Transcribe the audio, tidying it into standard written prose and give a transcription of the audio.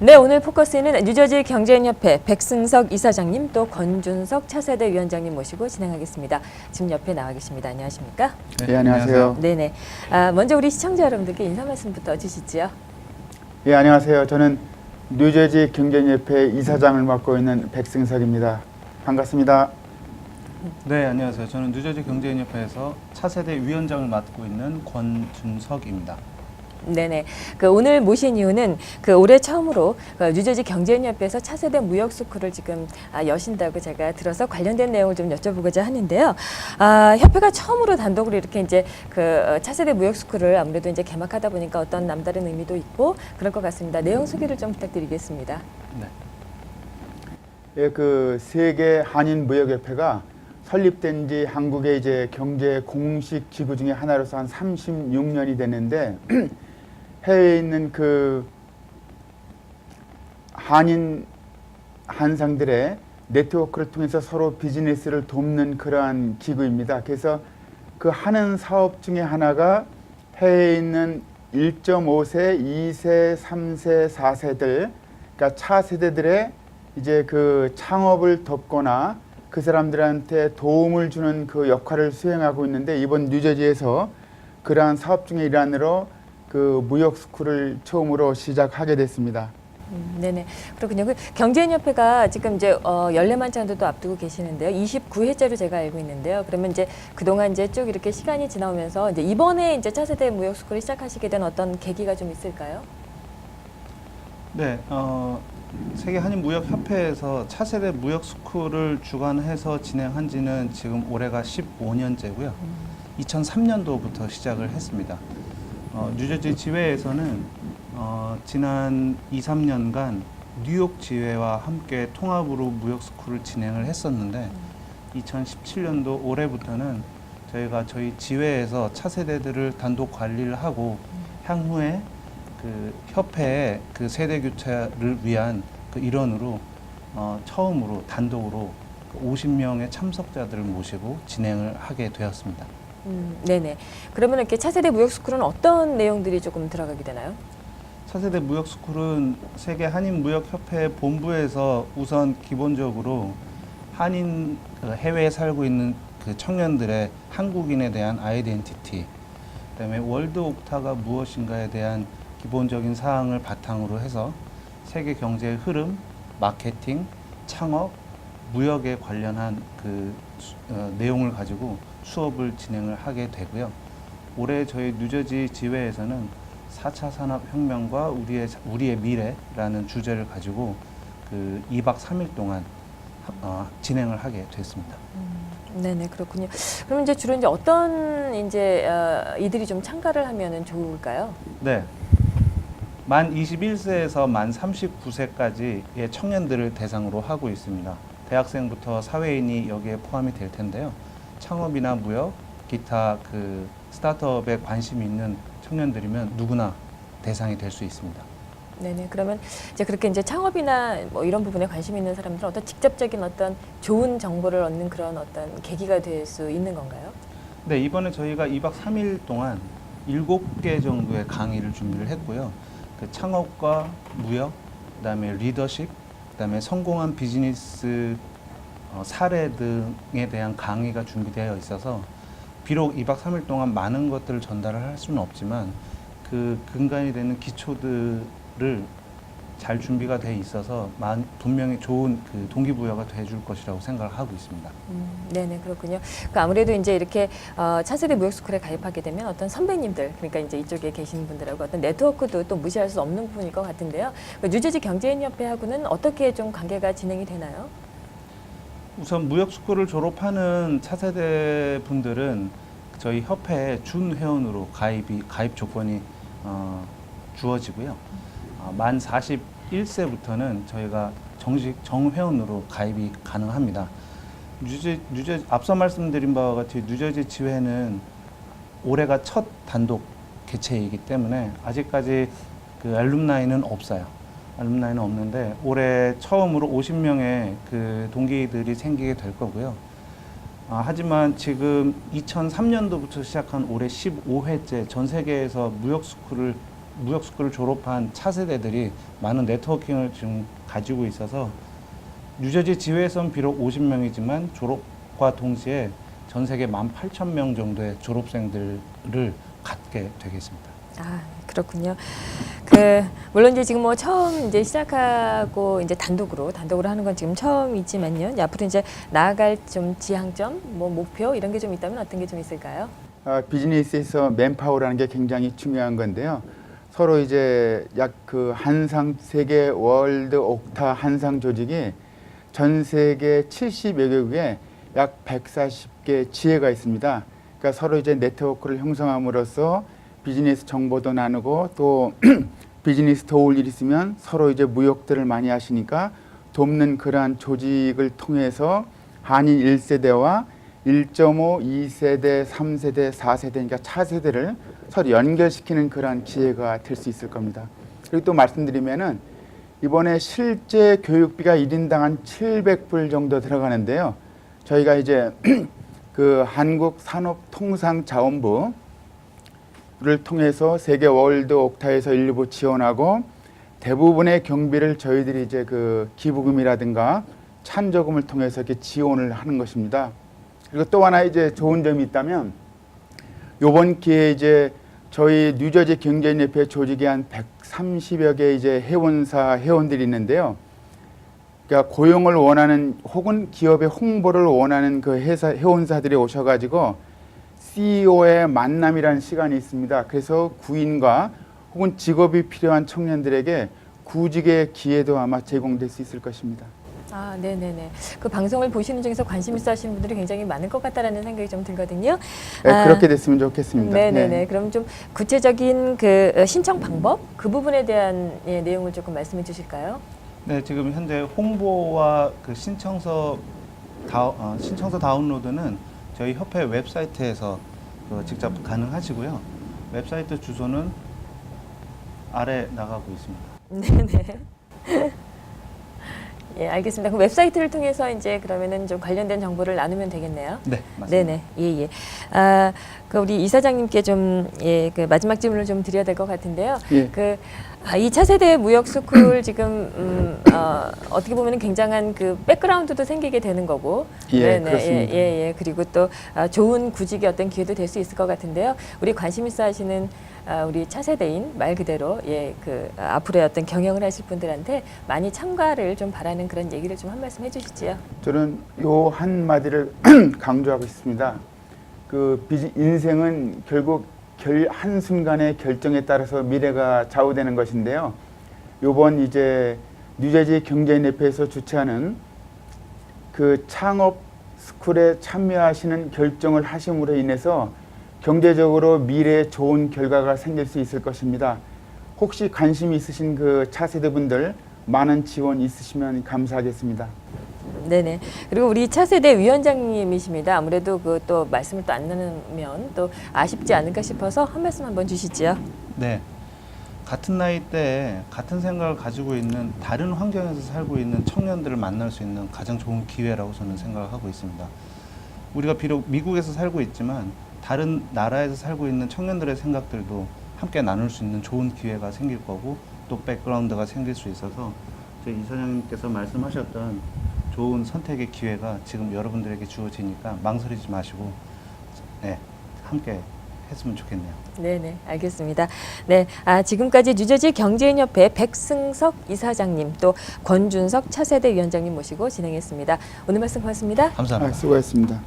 네, 오늘 포커스는 뉴저지 경제인협회 백승석 이사장님 또 권준석 차세대 위원장님 모시고 진행하겠습니다. 지금 옆에 나와 계십니다. 안녕하십니까? 네, 안녕하세요. 네네. 먼저 우리 시청자 여러분들께 인사 말씀부터 주시지요. 예, 안녕하세요. 저는 뉴저지 경제인협회 이사장을 맡고 있는 백승석입니다. 반갑습니다. 네, 안녕하세요. 저는 뉴저지 경제인협회에서 차세대 위원장을 맡고 있는 권준석입니다. 네네. 오늘 모신 이유는 올해 처음으로 뉴저지 경제인협회에서 차세대 무역스쿨을 지금 여신다고 제가 들어서 관련된 내용을 좀 여쭤보고자 하는데요. 협회가 처음으로 단독으로 이렇게 이제 차세대 무역스쿨을 아무래도 이제 개막하다 보니까 어떤 남다른 의미도 있고 그럴 것 같습니다. 내용 소개를 좀 부탁드리겠습니다. 네. 예, 세계 한인 무역협회가 설립된 지 한국의 이제 경제 공식 기구 중에 하나로서 한 36년이 됐는데 해외에 있는 한인 한상들의 네트워크를 통해서 서로 비즈니스를 돕는 그러한 기구입니다. 그래서 하는 사업 중에 하나가 해외에 있는 1.5세, 2세, 3세, 4세들, 그러니까 차세대들의 이제 창업을 돕거나 그 사람들한테 도움을 주는 역할을 수행하고 있는데, 이번 뉴저지에서 그러한 사업 중의 일환으로 무역 스쿨을 처음으로 시작하게 됐습니다. 네네. 그렇군요. 경제인협회가 지금 이제 연례만찬도 앞두고 계시는데요. 29회째로 제가 알고 있는데요. 그러면 이제 그동안 이제 쭉 이렇게 시간이 지나오면서 이제 이번에 이제 차세대 무역 스쿨을 시작하시게 된 어떤 계기가 좀 있을까요? 네, 세계 한인 무역협회에서 차세대 무역 스쿨을 주관해서 진행한 지는 지금 올해가 15년째고요. 2003년도부터 시작을 했습니다. 뉴저지 지회에서는 지난 2, 3년간 뉴욕 지회와 함께 통합으로 무역 스쿨을 진행을 했었는데 2017년도 올해부터는 저희가 저희 지회에서 차세대들을 단독 관리를 하고 향후에 협회의 세대 교체를 위한 일원으로 처음으로 단독으로 50명의 참석자들을 모시고 진행을 하게 되었습니다. 네네. 그러면 이렇게 차세대 무역 스쿨은 어떤 내용들이 조금 들어가게 되나요? 차세대 무역 스쿨은 세계 한인 무역 협회 본부에서 우선 기본적으로 한인 해외에 살고 있는 청년들의 한국인에 대한 아이덴티티, 그다음에 월드 옥타가 무엇인가에 대한 기본적인 사항을 바탕으로 해서 세계 경제의 흐름, 마케팅, 창업, 무역에 관련한 내용을 가지고 수업을 진행을 하게 되고요. 올해 저희 뉴저지 지회에서는 4차 산업혁명과 우리의 미래라는 주제를 가지고 2박 3일 동안 진행을 하게 됐습니다. 네네, 그렇군요. 그럼 이제 주로 이제 어떤 이들이 좀 참가를 하면은 좋을까요? 네. 만 21세에서 만 39세까지의 청년들을 대상으로 하고 있습니다. 대학생부터 사회인이 여기에 포함이 될 텐데요. 창업이나 무역, 기타 스타트업에 관심이 있는 청년들이면 누구나 대상이 될 수 있습니다. 네네. 그러면 이제 그렇게 이제 창업이나 뭐 이런 부분에 관심 있는 사람들은 어떤 직접적인 어떤 좋은 정보를 얻는 그런 어떤 계기가 될 수 있는 건가요? 네, 이번에 저희가 2박 3일 동안 7개 정도의 강의를 준비를 했고요. 창업과 무역, 그다음에 리더십, 그다음에 성공한 비즈니스 사례 등에 대한 강의가 준비되어 있어서 비록 2박 3일 동안 많은 것들을 전달을 할 수는 없지만 근간이 되는 기초들을 잘 준비가 돼 있어서 분명히 좋은 동기부여가 돼줄 것이라고 생각을 하고 있습니다. 네네, 그렇군요. 아무래도 이제 이렇게 차세대 무역스쿨에 가입하게 되면 어떤 선배님들, 그러니까 이제 이쪽에 계시는 분들하고 어떤 네트워크도 또 무시할 수 없는 부분일 것 같은데요. 뉴저지 경제인협회하고는 어떻게 좀 관계가 진행이 되나요? 우선 무역스쿨을 졸업하는 차세대 분들은 저희 협회에 준회원으로 가입 조건이 주어지고요. 만 41세부터는 저희가 정식 정회원으로 가입이 가능합니다. 앞서 말씀드린 바와 같이 뉴저지 지회는 올해가 첫 단독 개최이기 때문에 아직까지 알룸나이는 없어요. 알룸나이는 없는데 올해 처음으로 50명의 동기들이 생기게 될 거고요. 하지만 지금 2003년도부터 시작한 올해 15회째 전 세계에서 무역 스쿨을 무역스쿨을 졸업한 차세대들이 많은 네트워킹을 지금 가지고 있어서 뉴저지 지회에서는 비록 50명이지만 졸업과 동시에 전 세계 18,000명 정도의 졸업생들을 갖게 되겠습니다. 아, 그렇군요. 물론 이제 지금 뭐 처음 이제 시작하고 이제 단독으로 하는 건 지금 처음이지만요. 앞으로 이제 나아갈 좀 지향점, 뭐 목표 이런 게 좀 있다면 어떤 게 좀 있을까요? 비즈니스에서 맨파워라는 게 굉장히 중요한 건데요. 서로 이제 약 그 한상 세계 월드 옥타 한상 조직이 전 세계 70여 개국에 약 140개 지회가 있습니다. 그러니까 서로 이제 네트워크를 형성함으로써 비즈니스 정보도 나누고 또 비즈니스 도울 일 있으면 서로 이제 무역들을 많이 하시니까 돕는 그러한 조직을 통해서 한인 1세대와 1.5, 2세대, 3세대, 4세대, 그러니까 차세대를 서로 연결시키는 그러한 기회가 될 수 있을 겁니다. 그리고 또 말씀드리면은 이번에 실제 교육비가 1인당 한 700불 정도 들어가는데요. 저희가 이제 그 한국산업통상자원부를 통해서 세계 월드 옥타에서 일부 지원하고 대부분의 경비를 저희들이 이제 그 기부금이라든가 찬조금을 통해서 이렇게 지원을 하는 것입니다. 그리고 또 하나 이제 좋은 점이 있다면 이번 기회에 이제 저희 뉴저지 경제인협회 조직에 한 130여 개 이제 회원들이 있는데요. 그러니까 고용을 원하는 혹은 기업의 홍보를 원하는 그 회원사들이 오셔가지고 CEO의 만남이라는 시간이 있습니다. 그래서 구인과 혹은 직업이 필요한 청년들에게 구직의 기회도 아마 제공될 수 있을 것입니다. 아, 네네네. 그 방송을 보시는 중에서 관심 있어 하시는 분들이 굉장히 많을 것 같다라는 생각이 좀 들거든요. 네, 그렇게 됐으면 좋겠습니다. 네네네. 네. 그럼 좀 구체적인 그 신청 방법, 그 부분에 대한 내용을 조금 말씀해 주실까요? 네, 지금 현재 홍보와 그 신청서 다운로드는 저희 협회 웹사이트에서 직접 가능하시고요. 웹사이트 주소는 아래 나가고 있습니다. 네네. 예, 알겠습니다. 그럼 웹사이트를 통해서 이제 그러면은 좀 관련된 정보를 나누면 되겠네요. 네, 맞습니다. 네네. 예, 예. 그 우리 이사장님께 좀, 그 마지막 질문을 좀 드려야 될 것 같은데요. 예. 이 차세대 무역 스쿨 지금, 어떻게 보면 굉장한 그 백그라운드도 생기게 되는 거고. 예, 그렇습니다. 예. 그리고 또 좋은 구직의 어떤 기회도 될 수 있을 것 같은데요. 우리 관심 있어 하시는 우리 차세대인 말 그대로 앞으로의 어떤 경영을 하실 분들한테 많이 참가를 좀 바라는 그런 얘기를 좀 한 말씀 해주시지요. 저는 요 한마디를 강조하고 있습니다. 인생은 결국 한순간의 결정에 따라서 미래가 좌우되는 것인데요. 요번 이제 뉴저지 경제인협회에서 주최하는 그 창업 스쿨에 참여하시는 결정을 하심으로 인해서 경제적으로 미래에 좋은 결과가 생길 수 있을 것입니다. 혹시 관심이 있으신 그 차세대 분들 많은 지원 있으시면 감사하겠습니다. 네네. 그리고 우리 차세대 위원장님이십니다. 아무래도 그 또 말씀을 또 안 나누면 또 아쉽지 않을까 싶어서 한 말씀 한번 주시지요. 네. 같은 나이대에 같은 생각을 가지고 있는 다른 환경에서 살고 있는 청년들을 만날 수 있는 가장 좋은 기회라고 저는 생각을 하고 있습니다. 우리가 비록 미국에서 살고 있지만 다른 나라에서 살고 있는 청년들의 생각들도 함께 나눌 수 있는 좋은 기회가 생길 거고 또 백그라운드가 생길 수 있어서 저희 이사장님께서 말씀하셨던 좋은 선택의 기회가 지금 여러분들에게 주어지니까 망설이지 마시고 함께 했으면 좋겠네요. 네네, 알겠습니다. 네, 지금까지 뉴저지 경제인협회 백승석 이사장님 또 권준석 차세대 위원장님 모시고 진행했습니다. 오늘 말씀 고맙습니다. 감사합니다. 수고하셨습니다.